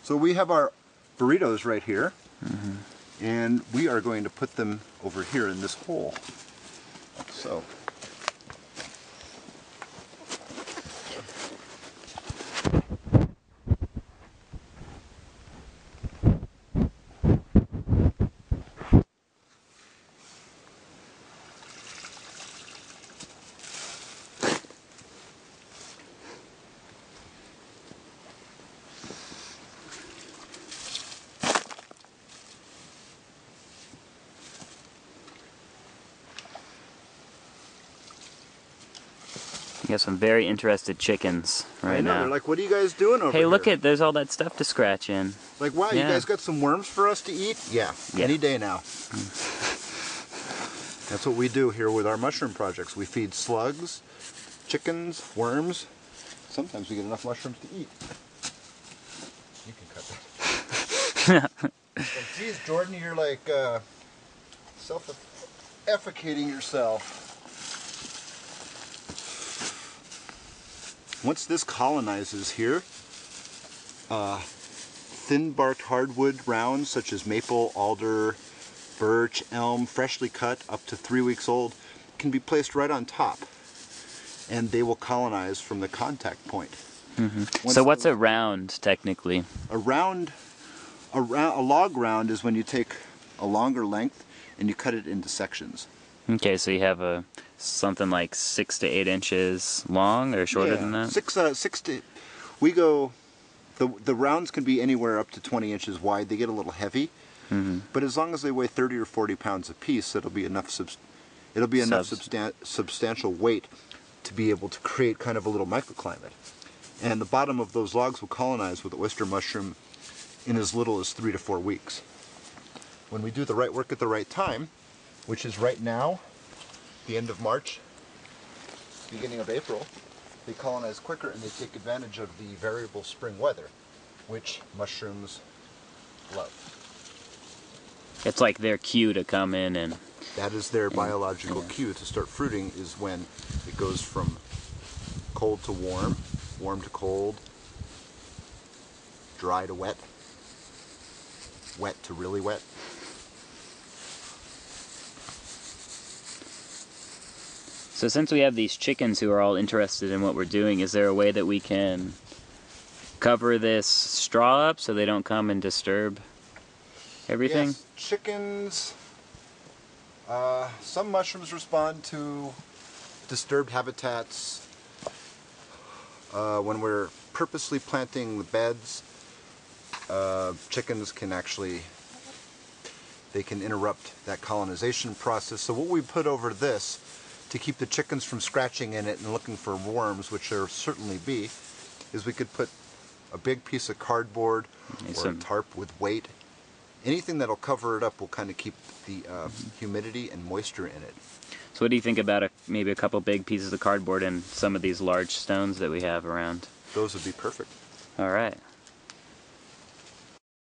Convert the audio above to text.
So we have our burritos right here, and we are going to put them over here in this hole. So. You got some very interested chickens right now. They're like, what are you guys doing over here? Hey, look there's all that stuff to scratch in. Like, wow, you guys got some worms for us to eat? Yeah, any day now. That's what we do here with our mushroom projects. We feed slugs, chickens, worms. Sometimes we get enough mushrooms to eat. You can cut that. Like, geez, Jordan, you're like self-efficating yourself. Once this colonizes here, thin-barked hardwood rounds such as maple, alder, birch, elm, freshly cut up to 3 weeks old, can be placed right on top, and they will colonize from the contact point. So what's a round, technically? A log round is when you take a longer length and you cut it into sections. Okay, so you have something like 6 to 8 inches long, or shorter than that? The rounds can be anywhere up to 20 inches wide. They get a little heavy, but as long as they weigh 30 or 40 pounds apiece, it'll be enough substantial weight to be able to create kind of a little microclimate. And the bottom of those logs will colonize with the oyster mushroom in as little as 3 to 4 weeks. When we do the right work at the right time, which is right now, the end of March, beginning of April, they colonize quicker and they take advantage of the variable spring weather, which mushrooms love. It's like their cue to come in and... That is their biological cue to start fruiting, is when it goes from cold to warm, warm to cold, dry to wet, wet to really wet. So since we have these chickens who are all interested in what we're doing, is there a way that we can cover this straw up so they don't come and disturb everything? Yes, chickens, some mushrooms respond to disturbed habitats. When we're purposely planting the beds, chickens can actually, they can interrupt that colonization process. So what we put over this to keep the chickens from scratching in it and looking for worms, which there certainly be, is we could put a big piece of cardboard or a tarp with weight. Anything that'll cover it up will kind of keep the humidity and moisture in it. So what do you think about maybe a couple big pieces of cardboard and some of these large stones that we have around? Those would be perfect. All right.